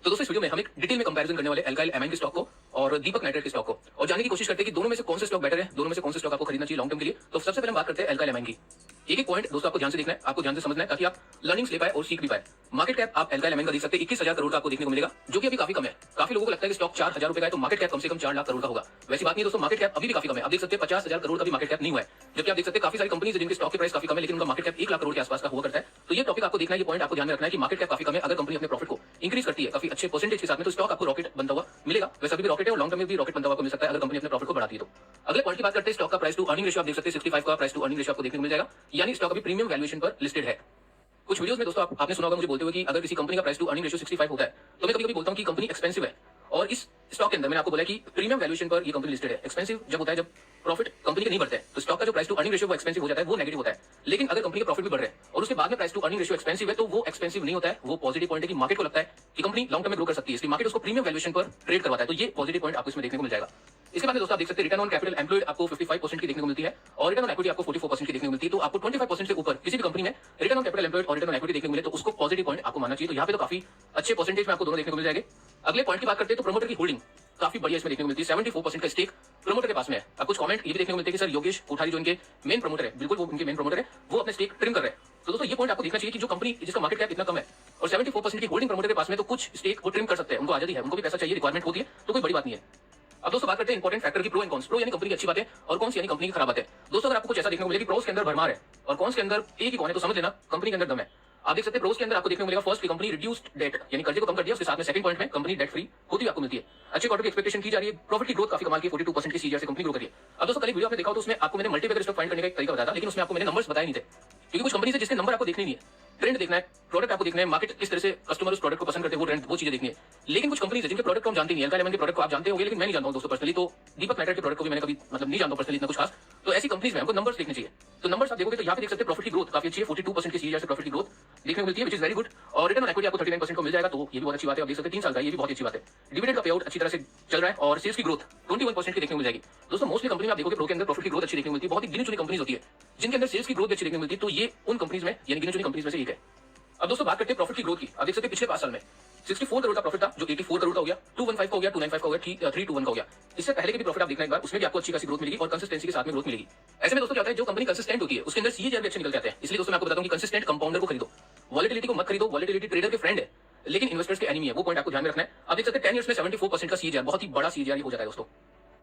तो दोस्तों इस वीडियो में हम एक डिटेल में कंपैरिजन करने वाले अल्काइल एमाइन के स्टॉक को और दीपक नाइट्रेट के स्टॉक को और जानने की कोशिश करते हैं कि दोनों में से कौन से स्टॉक बेटर है, दोनों में से कौन से स्टॉक आपको खरीदना चाहिए लॉन्ग टर्म के लिए। तो सबसे पहले हम बात करते हैं अल्काइल एमाइन की। एक एक पॉइंट दोस्तों आपको ध्यान से देखना है, आपको ध्यान से समझना है ताकि आप लर्निंग्स ले पाए और सीख भी पाए। मार्केट कैप आप अल्काइल एमाइन का देख सकते हैं 21,000 करोड़ का आपको देखने को मिलेगा, जो कि अभी काफी कम है। काफी लोगों को लगता है कि स्टॉक 4,000 रुपए का है तो मार्केट कैप कम से कम 4 लाख करोड़ का होगा। वैसी बात नहीं दोस्तों, मार्केट कैप अभी भी काफी कम है। आप देख सकते हैं 50,000 करोड़ का भी मार्केट कैप नहीं हुआ है, जबकि आप देख सकते हैं काफी सारी कंपनीज है जिनके स्टॉक की प्राइस काफी कम है लेकिन उनका मार्केट कैप 1 लाख करोड़ के आसपास का हुआ करता है। तो ये टॉपिक आपको देखना है, ये पॉइंट आपको ध्यान में रखना है कि मार्केट कैप काफी कम है। अगर कंपनी अपने प्रॉफिट को इंक्रीज करती है काफी अच्छे परसेंटेज के साथ में तो स्टॉक आपको रॉकेट बनता हुआ मिलेगा। वैसे अभी भी रॉकेट है और लॉन्ग टर्म में भी रॉकेट बनता हुआ आपको मिल सकता है अगर कंपनी अपने प्रॉफिट को बढ़ाती है तो। अगले पॉइंट की बात करते हैं स्टॉक का प्राइस टू अर्निंग रेशियो। आप देख सकते हैं 65 का प्राइस टू अर्निंग रेशियो आपको देखने को मिल जाएगा, यानी स्टॉक अभी प्रीमियम वैल्यूएशन पर लिस्टेड है। कुछ वीडियोस में दोस्तों आपने सुना होगा मुझे बोलते हुए कि अगर किसी कंपनी का प्राइस टू अर्निंग रेशियो 65 होता है तो मैं कभी-कभी बोलता हूं कि कंपनी एक्सपेंसिव है। और इस स्टॉक के अंदर मैंने आपको बोला कि प्रीमियम वैल्यूएशन पर ये कंपनी लिस्टेड है। एक्सपेंसिव जब होता है जब प्रॉफिट कंपनी के नहीं बढ़ते हैं तो स्टॉक का जो प्राइस टू अर्निंग रेशियो वो एक्सपेंसिव हो जाता है, वो नेगेटिव होता है। लेकिन अगर कंपनी के प्रॉफिट भी बढ़ रहे हैं और उसके बाद में price to earning ratio expensive है तो वो एक्सपेंसिव नहीं होता है, वो पॉजिटिव पॉइंट है कि मार्केट को लगता है कि कंपनी लॉन्ग टर्म में ग्रो कर सकती है, इसलिए मार्केट उसको प्रीमियम वैल्यूएशन पर ट्रेड करवाता है। तो ये पॉजिटिव पॉइंट आपको इसमें देखने को मिल जाएगा। इसके बाद में दोस्तों आप देख सकते हैं रिटर्न ऑन कैपिटल एम्प्लॉयड आपको 55% की देखने को मिलती है और रिटर्न ऑन इक्विटी आपको 44% की देखने को मिलती है। तो आपको 25% से ऊपर किसी भी कंपनी में रिटर्न ऑन कैपिटल एम्प्लॉयड और रिटर्न ऑन इक्विटी देखने को मिले तो उसको पॉजिटिव पॉइंट आपको मानना चाहिए। तो यहाँ पे तो काफी अच्छे परसेंटेज में आपको दोनों देखने को मिल जाएंगे। अगले पॉइंट की बात करते हैं तो प्रमोटर की होल्डिंग काफी बढ़िया इसमें देखने को मिलती है। 74% का स्टेक प्रमोटर के पास में है। अब कुछ कमेंट ये भी देखने को मिलते हैं कि सर योगेश कोठारी जो इनके मेन प्रमोटर है, बिल्कुल वो इनके मेन प्रमोटर है, वो अपने स्टेक ट्रिम कर रहे हैं। तो दोस्तों ये पॉइंट आपको देखना चाहिए कि जो कंपनी जिसका मार्केट कैप इतना कम है और 74% की होल्डिंग प्रमोटर के पास में तो कुछ स्टेक वो ट्रिम कर सकते हैं, उनको आजादी है, उनको भी पैसा चाहिए, रिक्वायरमेंट होती है, तो कोई बड़ी बात नहीं है। अब दोस्तों बात करते हैं इंपॉर्टेंट फैक्टर की प्रो एंड कॉन्स। प्रो यानी कंपनी की अच्छी बात है और कॉन्स यानी कंपनी की खराब बात है। दोस्तों अगर आपको कुछ ऐसा देखने को मिले कि प्रोस के अंदर भरमार है और कॉन्स के अंदर एक ही कौन है तो समझ लेना कंपनी के अंदर दम है। आप देख सकते हैं प्रोस के अंदर आपको देखने को मिलेगा फर्स्ट की कंपनी रिड्यूस्ड डेट यानी कर्जे को कम कर दिया, उसके साथ में सेकंड पॉइंट में कंपनी डेट फ्री होती हुई आपको मिलती है। अच्छे क्वार्टर की एक्सपेक्टेशन की जा रही है, प्रॉफिट की ग्रोथ काफी कमाल की 42% की सीजीआर से कंपनी ग्रो कर रही है। अब दोस्तों कल वीडियो आपने देखा तो उसमें आपको मैंने मल्टीपल स्टॉक फाइंड करने का एक तरीका बताया था, लेकिन उसमें आपको मैंने नंबर्स बताए नहीं थे क्योंकि कुछ कंपनी से जिसके नंबर आपको देखने नहीं है, ट्रेंड देखना है, प्रोडक्ट आपको देखना है, मार्केट किस तरह से कस्टमर उस प्रोडक्ट को पसंद करते हैं, वो ट्रेंड वो चीजें देखनी है। लेकिन कुछ कंपनी है जिनके प्रोडक्ट को हम जानते नहीं है। अल्काइल एमाइन के प्रोडक्ट को आप जानते होंगे लेकिन मैं नहीं जानता हूं दोस्तों पर्सनली, तो दीपक नाइट्रेट के प्रोडक्ट को भी मैंने कभी मतलब नहीं जानता पर्सनली इतना कुछ खास। तो ऐसी कंपनीज में हमको नंबर्स देखने चाहिए। तो नंबर्स आप देखोगे तो यहाँ पे देख सकते हैं प्रॉफिट की ग्रोथ काफी अच्छी है, 42% की सीजीआर से प्रॉफिट की ग्रोथ देखने को मिलती है, विच इज वेरी गुड। और रिटर्न ऑन इक्विटी आपको 39% को मिल जाएगा, तो ये भी बहुत अच्छी बात है। आप देख सकते हैं 3 साल का, ये भी बहुत अच्छी बात है। डिविडेंड का पेआउट अच्छी तरह से चल रहा है और सेल्स की ग्रोथ 21% की देखने को मिल जाएगी। दोस्तों मोस्टली कंपनी में आप देखोगे प्रो के अंदर प्रॉफिट की ग्रोथ अच्छी देखने को मिलती है, बहुत ही गिनी चुनी कंपनीज होती है जिनके अंदर सेल्स की ग्रोथ अच्छी देखने को मिलती है, तो ये उन कंपनीज में यानी गिनी चुनी कंपनीज में से एक है। अब दोस्तों बात करते हैं प्रॉफिट की ग्रोथ की। आप देख सकते हैं पिछले 5 साल में 64 करोड़ का प्रॉफिट था जो 84 करोड़ का हो गया, 215 का हो गया, 295 का हो गया, 321 का हो गया। इससे पहले के भी प्रॉफिट आप देखना एक बार, उसमें भी आपको अच्छी खासी ग्रोथ मिलेगी और कंसिस्टेंसी के साथ में ग्रोथ मिलेगी। ऐसे में दोस्तों क्या होता है, जो कंपनी कंसिस्टेंट होती है उसके अंदर सीएजीआर भी अच्छे निकल जाते हैं। इसलिए दोस्तों मैं आपको बताता हूं कि कंसिस्टेंट कंपाउंडर को खरीदो, वॉलेटिलिटी को मत खरीदो। वॉलेटिलिटी ट्रेडर के फ्रेंड है लेकिन इन्वेस्टर्स के एनिमी है, वो पॉइंट आपको ध्यान में रखना है। आप देख सकते हैं 10 ईयर्स में 74% का सीएजीआर, बहुत ही बड़ा सीएजीआर हो जाता है दोस्तों।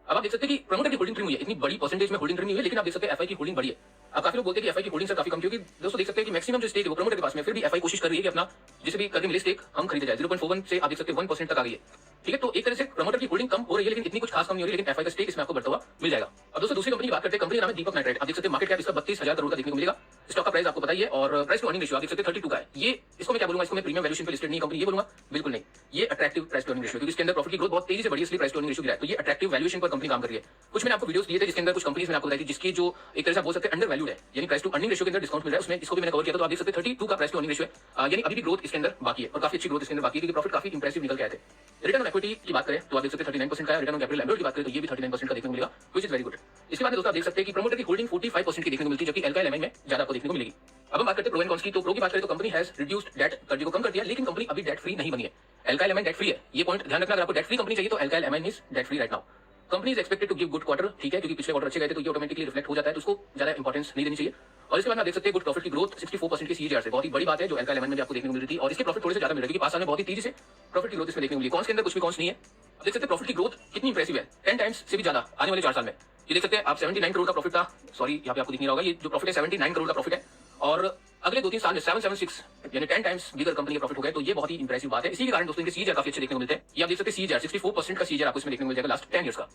अब आप देख सकते हैं कि प्रमोटर की होल्डिंग ट्रिम हुई है, इतनी बड़ी परसेंटेज में होल्डिंग ट्रिम हुई है, लेकिन आप देख सकते हैं एफआई की होल्डिंग बड़ी है। अब काफी लोग बोलते हैं कि एफआई की होल्डिंग से काफी कम, क्योंकि दोस्तों देख सकते हैं कि मैक्सिमम जो स्टेक है वो प्रमोटर के पास में, फिर भी एफआई कोशिश कर रही है कि अपना जिसे भी करके मिले स्टेक हम खरीदे जाए। 0.41 से आप देख सकते हैं 1% तक आ गई है, ठीक है। तो एक तरह से प्रमोटर की होल्डिंग कम हो रही है लेकिन इतनी कुछ खास कम नहीं हो रही है, लेकिन एफआई का स्टेक इसमें आपको बढ़ता हुआ मिल जाएगा। अब दोस्तों दूसरी कंपनी की बात करते हैं, कंपनी का नाम है दीपक नाइट्रेट। आप देख सकते हैं मार्केट कैप इसका 32,000 करोड़ का देखने को मिलेगा। स्टॉक का प्राइस आपको बताइए और प्राइस टू अर्निंग रेशियो आप देख सकते हैं 32 का है। ये इसको मैं क्या बोलूंगा, इसको मैं प्रीमियम वैल्यूएशन पे लिस्टेड नहीं कंपनी ये बोलूंगा, बिल्कुल नहीं। ये attractive price to earning ratio, क्योंकि इसके अंदर प्रॉफिट की ग्रोथ बहुत तेजी से बढ़ी है इसलिए प्राइस टू अर्निंग रेशियो गिरा है। तो ये अट्रैक्टिव वैल्यूएशन पर कंपनी काम कर रही है। कुछ मैंने आपको वीडियोस दिए थे जिसके अंदर कुछ कंपनीज में आपको बताई थी जिसकी जो एक तरह से बोल सकते हैं अंडर वैल्यूड है, यानी प्राइस टू अर्निंग रेशियो के अंदर डिस्काउंट मिल रहा है, उसमें इसको भी मैंने कवर किया था। तो आप देख सकते हैं 32 का प्राइस टू अर्निंग रेशियो है, यानी अभी भी ग्रोथ इसके अंदर बाकी है और काफी अच्छी ग्रोथ इसके अंदर बाकी है क्योंकि प्रॉफिट काफी इंप्रेसिव निकल के आए थे। रिटर्न ऑन इक्विटी की बात करें तो आप देख सकते हैं 39% का है। रिटर्न ऑन कैपिटल एम्प्लॉयड की बात करें तो ये भी 39% का देखने को मिलेगा, व्हिच इज वेरी गुड। इसके बाद दोस्तों आप देख सकते हैं कि प्रमोटर की होल्डिंग 45% की देखने को मिलती है, जबकि अल्काइल एमाइन में ज्यादा आपको देखने को मिलेगी। अब हम बात करते हैं प्रो एंड कॉन्स की। तो प्रो की बात करें तो कंपनी हैज रिड्यूस्ड डेट, कर्जे को कम कर दिया, लेकिन कंपनी अभी डेट फ्री नहीं बनी है। अल्काइल एमाइन डेट फ्री है, ये पॉइंट ध्यान रखना। अगर आपको डेट फ्री कंपनी चाहिए तो Alkyl Amine is debt free right now. Company is expected to give good quarter, ठीक है, क्योंकि पिछले क्वार्टर अच्छे गए थे तो ये ऑटोमेटिकली रिफ्लेक्ट हो जाता है, तो उसको ज्यादा इंपॉर्टेंस नहीं देनी चाहिए। और इसके बाद आप देख सकते हैं गुड प्रॉफिट की ग्रोथ 64% की सीजीआर से, बहुत ही बड़ी बात है जो अल्काइल एमाइन में भी आपको देखने को मिल रही थी और इसके प्रॉफिट थोड़े से ज्यादा मिल रहे हैं क्योंकि 5 साल में बहुत ही तेजी से प्रॉफिट की ग्रोथ इसमें देखने को मिली। कॉन्स के अंदर कुछ भी कॉन्स नहीं है। आप देख सकते हैं प्रॉफिट की ग्रोथ कितनी इंप्रेसिव है, 10 टाइम्स से भी ज्यादा आने वाले 4 साल में। ये देख सकते हैं आप 79 करोड़ का प्रॉफिट था, सॉरी यहाँ पे आपको दिख नहीं रहा होगा, ये जो प्रॉफिट है 79 करोड़ का प्रॉफिट है और अगले 2-3 साल में 776 यानी 10 टाइम्स बिगर कंपनी का प्रॉफिट हो गया। तो ये बहुत ही इंप्रेसिव बात है। इसी के कारण दोस्तों इनके सीजीआर काफी अच्छे देखने को मिलते हैं। ये आप देख सकते हैं सीजीआर 64% का सीजीआर आपको इसमें देखने को मिल जाएगा लास्ट 10 ईयर्स का।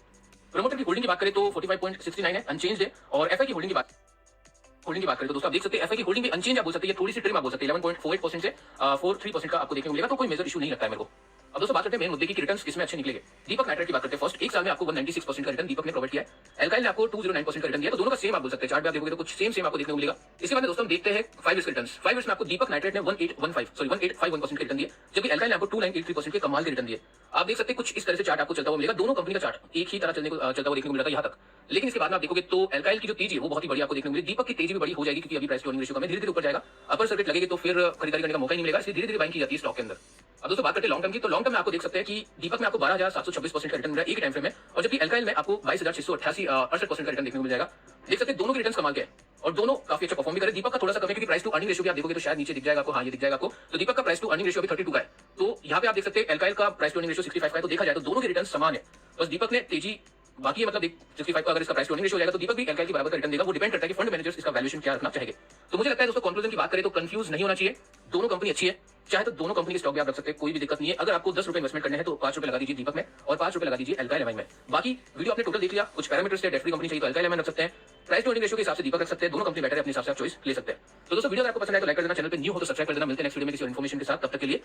प्रमोटर की होल्डिंग की बात करें तो 45.69 है, अनचेंज्ड है। और एफआई की होल्डिंग की बात करें तो दोस्तों आप देख सकते हैं एफआई की होल्डिंग भी अनचेंज आप बोल सकते हैं, थोड़ी सी ट्रिम आप बोल सकते हैं, 11.48% से 43% का आपको देखने को मिलेगा, तो कोई मेजर इशू नहीं लगता है मेरे को। अब दोस्तों बात करते हैं मेन मुद्दे की रिटर्न्स किसमें अच्छे निकलेंगे। दीपक नाइट्रेट की बात करते हैं। फर्स्ट एक साल में आपको 196% का रिटर्न दीपक ने प्रोवाइड किया है, अल्काइल ने आपको 209% का रिटर्न दिया, तो दोनों का सेम आप बोल सकते हैं। चार्ट पे आप देखोगे तो कुछ सेम आपको देखने को मिलेगा। इसके बाद दोस्तों हम देखते हैं 5 ईयर्स रिटर्न्स। 5 ईयर्स में आपको दीपक नाइट्रेट ने 1851% के रिटर्न दिए, जबकि अल्काइल ने आपको 2983% के कमाल के रिटर्न दिए। आप देख सकते हैं कुछ इस तरह से चार्ट आपको चलता हुआ मिलेगा, दोनों कंपनी का चार्ट एक ही तरह चलता हुआ देखने को मिला था यहाँ तक। लेकिन इसके बाद में आप देखोगे तो अल्काइल की जो तेजी है वो बहुत ही बड़ी आपको देखने को मिलेगी, दीपक की तेजी भी बड़ी हो जाएगी क्योंकि अभी प्राइस टू अर्निंग रेशियो कम है, धीरे धीरे ऊपर जाएगा, अपर सर्किट लगेगी तो फिर खरीदारी करने का मौका ही नहीं मिलेगा, इसलिए धीरे धीरे बाइंग की जाती है स्टॉक के अंदर। अब दोस्तों बात करते हैं लॉन्ग टर्म की। तो लॉन्ग लॉन्ग टर्म में आपको देख सकते हैं कि दीपक में आपको 12,726% का रिटर्न मिल रहा है एक ही टाइम फ्रेम में, और जबकि एल्काइल में आपको 22,668% का रिटर्न देखने को मिल जाएगा। देख सकते हैं दोनों के रिटर्न कमाल के हैं और दोनों काफी अच्छा परफॉर्म भी करे। दीपक का थोड़ा सा कम है क्योंकि प्राइस टू अर्निंग रेशियो भी आप देखोगे तो शायद नीचे दिख जाएगा आपको, हाँ ये दिख जाएगा आपको। तो दीपक का प्राइस टू अर्निंग रेशियो अभी 32 का है, तो यहाँ पे आप देख सकते हैं एल्काइल का प्राइस टू अर्निंग रेशियो 65 का है। तो देखा जाए तो दोनों के रिटर्न समान है, बस दीपक ने तेजी बाकी है, मतलब 65 का अगर इसका प्राइस टू अर्निंग रेशियो हो जाएगा तो दीपक भी एल्काइल के बराबर का रिटर्न देगा। वो डिपेंड करता है कि फंड मैनेजर्स इसका वैल्यूएशन क्या रखना चाहेंगे। तो मुझे लगता है दोस्तों कंक्लूजन की बात करें तो कंफ्यूज नहीं होना चाहिए, दोनों कंपनी अच्छी है, चाहे तो दोनों कंपनी के स्टॉक भी आप रख सकते हैं, कोई भी दिक्कत नहीं है। अगर आपको 10 रुपए इन्वेस्टमेंट करने हैं तो 5 रुपए लगा दीजिए दीपक में और 5 रुपए लगा दीजिए एल्काइल एमाइन में। बाकी वीडियो आपने टोटल देख लिया, कुछ पैरामीटर्स है, डेट फ्री कंपनी चाहिए तो एल्काइल एमाइन रख सकते हैं, प्राइस टू अर्निंग रेशियो के हिसाब से दीपक रख सकते हैं, दोनों कंपनी बेटर है, अपने हिसाब से आप चॉइस ले सकते हैं। तो दोस्तों वीडियो अगर आपको पसंद आए तो लाइक कर देना, चैनल पे न्यू हो तो सब्सक्राइब कर देना। मिलते हैं नेक्स्ट वीडियो में किसी और इन्फॉर्मेशन के साथ, तब तक के लिए